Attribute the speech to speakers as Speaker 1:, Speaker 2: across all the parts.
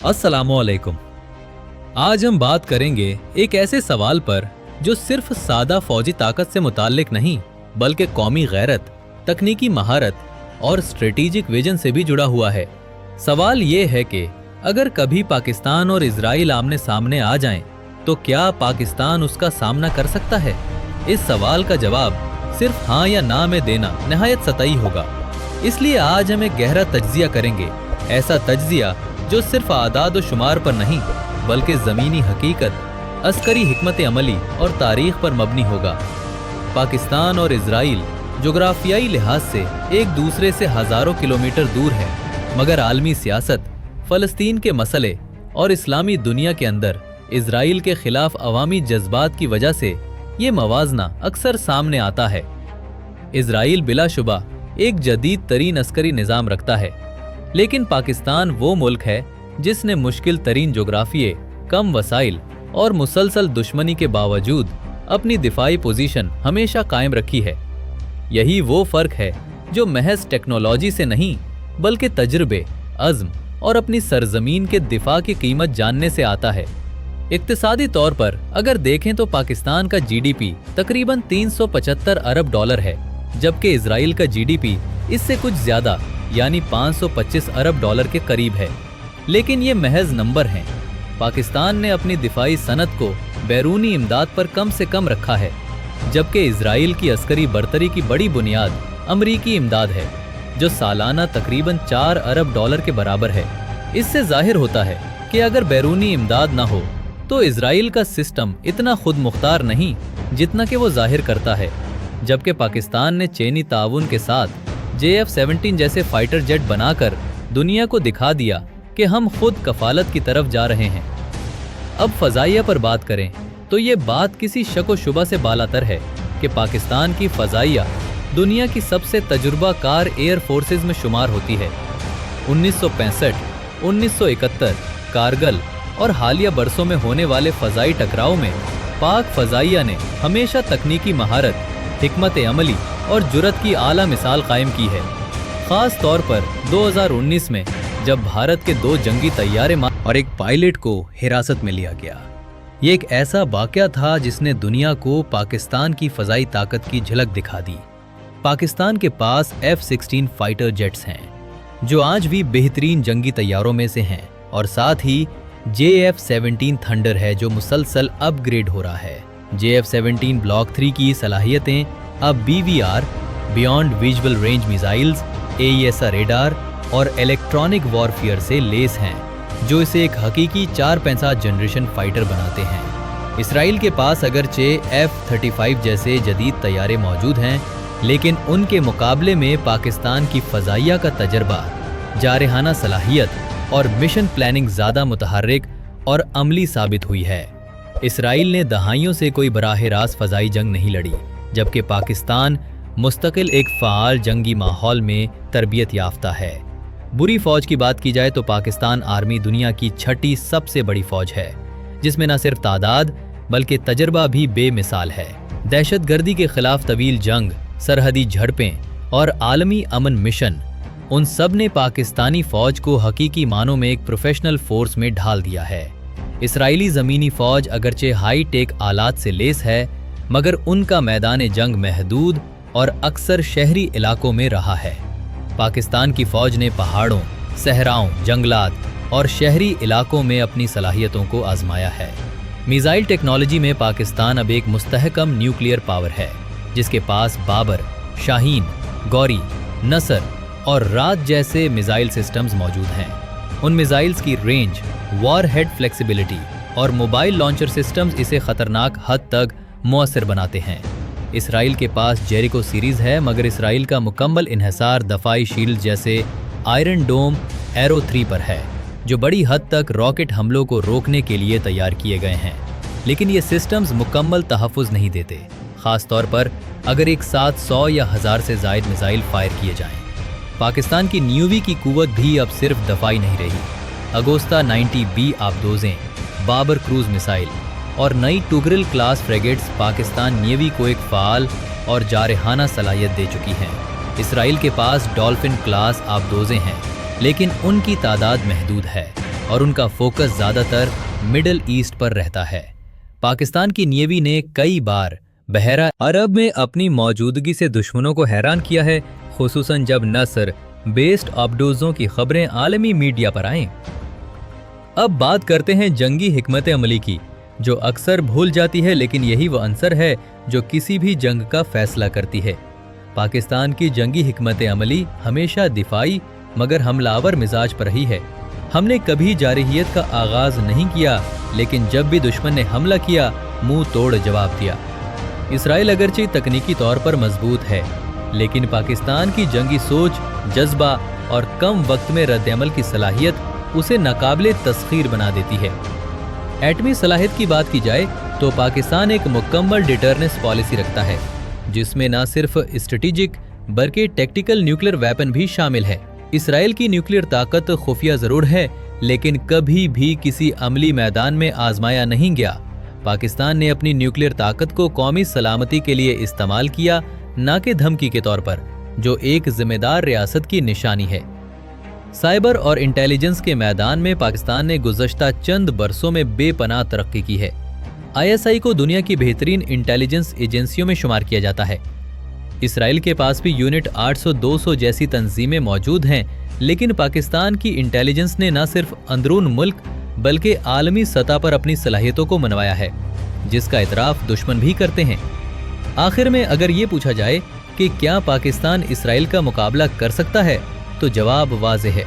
Speaker 1: अस्सलामुअलैकुम। आज हम बात करेंगे एक ऐसे सवाल पर जो सिर्फ सादा फौजी ताकत से मुताल्लिक नहीं बल्कि कौमी गैरत, तकनीकी महारत और स्ट्रेटेजिक विजन से भी जुड़ा हुआ है। सवाल ये है कि अगर कभी पाकिस्तान और इजराइल आमने सामने आ जाएं, तो क्या पाकिस्तान उसका सामना कर सकता है? इस सवाल का जवाब सिर्फ हाँ या ना में देना निहायत सतही होगा। इसलिए आज हम एक गहरा तज्जिया करेंगे, ऐसा तज्जिया जो सिर्फ आदाद व शुमार पर नहीं बल्कि ज़मीनी हकीकत, अस्करी हिकमत अमली और तारीख पर मबनी होगा। पाकिस्तान और इजराइल जोग्राफियाई लिहाज से एक दूसरे से हज़ारों किलोमीटर दूर है, मगर आलमी सियासत, फ़लस्तीन के मसले और इस्लामी दुनिया के अंदर इजराइल के खिलाफ अवामी जज्बात की वजह से ये मवाजना अक्सर सामने आता है। इजराइल बिलाशुबा एक जदीद तरीन अस्करी निज़ाम रखता है, लेकिन पाकिस्तान वो मुल्क है जिसने मुश्किल तरीन जोग्राफिये, कम वसाइल और मुसलसल दुश्मनी के बावजूद अपनी दिफाई पोजीशन हमेशा कायम रखी है। यही वो फर्क है जो महज टेक्नोलॉजी से नहीं बल्कि तजुर्बे, अज़्म और अपनी सरजमीन के दिफा की कीमत जानने से आता है। इक्तिसादी तौर पर अगर देखें तो पाकिस्तान का जीडीपी तकरीबन 375 अरब डॉलर है, जबकि इजराइल का जीडीपी इससे कुछ ज्यादा यानी 525 अरब डॉलर के करीब है। लेकिन ये महज नंबर हैं। पाकिस्तान ने अपनी दिफाई सनत को बैरूनी इमदाद पर कम से कम रखा है, जबकि इजराइल की अस्करी बरतरी की बड़ी बुनियाद अमरीकी इमदाद है, जो सालाना तकरीबन 4 अरब डॉलर के बराबर है। इससे जाहिर होता है कि अगर बैरूनी इमदाद ना हो तो इजराइल का सिस्टम इतना खुद मुख्तार नहीं जितना कि वो जाहिर करता है। जबकि पाकिस्तान ने चीनी ताउन के साथ JF-17 जैसे फाइटर जेट बनाकर दुनिया को दिखा दिया कि हम खुद कफालत की तरफ जा रहे हैं। अब फजाइया पर बात करें तो ये बात किसी शक व शुबा से बालातर है कि पाकिस्तान की फजाइया दुनिया की सबसे तजुर्बाकार एयर फोर्सेज में शुमार होती है। 1965, 1971, कारगिल और हालिया बरसों में होने वाले फजाई टकराव में पाक फजाइया ने हमेशा तकनीकी महारत, हिकमत अमली और जुरत की आला मिसाल कायम की है। खास तौर पर 2019 में जब भारत के 2 जंगी तैयारे और एक पायलट को हिरासत में लिया गया। ये एक ऐसा वाकया था जिसने दुनिया को पाकिस्तान की फजाई ताकत की झलक दिखा दी। पाकिस्तान के पास F-16 फाइटर जेट्स हैं, जो आज भी बेहतरीन जंगी तैयारों में से हैं, और साथ ही JF-17 थंडर है जो मुसलसल अपग्रेड हो रहा है। JF-17 ब्लॉक 3 की सलाहियतें अब BVR beyond visual range missiles, AESA radar और इलेक्ट्रॉनिक वॉरफेयर से लेस हैं, जो इसे एक हकीकी 4-5 जनरेशन फाइटर बनाते हैं। इसराइल के पास अगरचे F-35 जैसे जदीद तैयारे मौजूद हैं, लेकिन उनके मुकाबले में पाकिस्तान की फजाइया का तजर्बा, जारहाना सलाहियत और मिशन प्लानिंग ज़्यादा मुतहर्रिक और अमली साबित हुई है। इसराइल ने दहाइयों से कोई बराह रास्त फजाई जंग नहीं लड़ी, जबकि पाकिस्तान मुस्तकिल एक फ़ाल जंगी माहौल में तरबियत याफ्ता है। बुरी फ़ौज की बात की जाए तो पाकिस्तान आर्मी दुनिया की 6ठी सबसे बड़ी फ़ौज है, जिसमें न सिर्फ तादाद बल्कि तजर्बा भी बेमिसाल है। दहशतगर्दी के खिलाफ तवील जंग, सरहदी झड़पें और आलमी अमन मिशन, उन सब ने पाकिस्तानी फ़ौज को हकीकी मानों में एक प्रोफेशनल फोर्स में ढाल दिया है। इसराइली ज़मीनी फ़ौज अगरचे हाई टेक आलात से लेस है, मगर उनका मैदान जंग महदूद और अक्सर शहरी इलाकों में रहा है। पाकिस्तान की फ़ौज ने पहाड़ों, सहराओं, जंगलात और शहरी इलाकों में अपनी सलाहियतों को आजमाया है। मिसाइल टेक्नोलॉजी में पाकिस्तान अब एक मुस्तहकम न्यूक्लियर पावर है, जिसके पास बाबर, शाहीन, गौरी, नसर और रात जैसे मिसाइल सिस्टम्स मौजूद हैं। उन मिसाइल्स की रेंज, वॉर हेड फ्लेक्सिबिलिटी और मोबाइल लॉन्चर सिस्टम्स इसे खतरनाक हद तक मुअस्सर बनाते हैं। इसराइल के पास जेरिको सीरीज है, मगर इसराइल का मुकम्मल इन्हिसार दफाई शील्ड जैसे आयरन डोम एरो 3 पर है, जो बड़ी हद तक रॉकेट हमलों को रोकने के लिए तैयार किए गए हैं। लेकिन ये सिस्टम्स मुकम्मल तहफ़्फ़ुज़ नहीं देते, ख़ास तौर पर अगर एक साथ 100 या 1000 से ज़ायद मिसाइल फायर किए जाएं। पाकिस्तान की न्यूवी की कुव्वत भी अब सिर्फ दफाई नहीं रही। अगोस्ता 90B आबदोज़ें, बाबर क्रूज़ मिसाइल और नई टुगरिल क्लास फ्रेगेट्स पाकिस्तान नेवी को एक फ़ाल और जारहाना सलाहियत दे चुकी हैं। इसराइल के पास डॉल्फिन क्लास आबदोज़ें हैं, लेकिन उनकी तादाद महदूद है। اور ان کا فوکس زیادہ تر مڈل ایسٹ پر رہتا ہے۔ پاکستان کی نیوی نے کئی بار بحیرہ عرب میں اپنی موجودگی سے دشمنوں کو حیران کیا ہے، خصوصاً جب نصر بیسڈ آبڈوزوں کی خبریں عالمی میڈیا پر آئیں۔ اب بات کرتے ہیں جنگی حکمت عملی کی، جو اکثر بھول جاتی ہے، لیکن یہی وہ عنصر ہے جو کسی بھی جنگ کا فیصلہ کرتی ہے۔ پاکستان کی جنگی حکمت عملی ہمیشہ دفاعی مگر حملہ آور مزاج پر رہی ہے۔ ہم نے کبھی جارحیت کا آغاز نہیں کیا، لیکن جب بھی دشمن نے حملہ کیا منہ توڑ جواب دیا۔ اسرائیل اگرچہ تکنیکی طور پر مضبوط ہے، لیکن پاکستان کی جنگی سوچ، جذبہ اور کم وقت میں رد عمل کی صلاحیت اسے ناقابل تسخیر بنا دیتی ہے۔ ایٹمی صلاحیت کی بات کی جائے تو پاکستان ایک مکمل ڈیٹرنس پالیسی رکھتا ہے، جس میں نہ صرف اسٹریٹجک بلکہ ٹیکٹیکل نیوکلیر ویپن بھی شامل ہے۔ اسرائیل کی نیوکلیر طاقت خفیہ ضرور ہے، لیکن کبھی بھی کسی عملی میدان میں آزمایا نہیں گیا۔ پاکستان نے اپنی نیوکلیر طاقت کو قومی سلامتی کے لیے استعمال کیا، نہ کہ دھمکی کے طور پر، جو ایک ذمہ دار ریاست کی نشانی ہے۔ سائبر اور انٹیلیجنس کے میدان میں پاکستان نے گزشتہ چند برسوں میں بے پناہ ترقی کی ہے۔ ISI کو دنیا کی بہترین انٹیلیجنس ایجنسیوں میں شمار کیا جاتا ہے۔ اسرائیل کے پاس بھی یونٹ 800-200 جیسی تنظیمیں موجود ہیں، لیکن پاکستان کی انٹیلیجنس نے نہ صرف اندرون ملک بلکہ عالمی سطح پر اپنی صلاحیتوں کو منوایا ہے، جس کا اعتراف دشمن بھی کرتے ہیں۔ آخر میں اگر یہ پوچھا جائے کہ کیا پاکستان اسرائیل کا مقابلہ کر سکتا ہے، تو جواب واضح ہے۔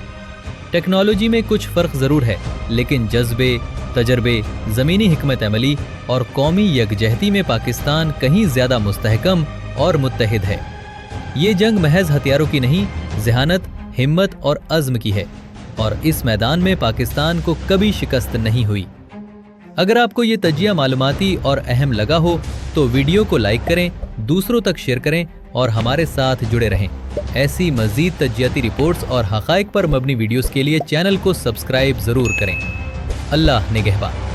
Speaker 1: ٹیکنالوجی میں کچھ فرق ضرور ہے، لیکن جذبے، تجربے، زمینی حکمت عملی اور قومی یکجہتی میں پاکستان کہیں زیادہ مستحکم اور متحد ہے۔ یہ جنگ محض ہتھیاروں کی نہیں، ذہانت، ہمت اور عزم کی ہے، اور اس میدان میں پاکستان کو کبھی شکست نہیں ہوئی۔ اگر آپ کو یہ تجزیہ معلوماتی اور اہم لگا ہو تو ویڈیو کو لائک کریں، دوسروں تک شیئر کریں اور ہمارے ساتھ جڑے رہیں۔ ایسی مزید تجزیاتی رپورٹس اور حقائق پر مبنی ویڈیوز کے لیے چینل کو سبسکرائب ضرور کریں۔ اللہ نگہبان۔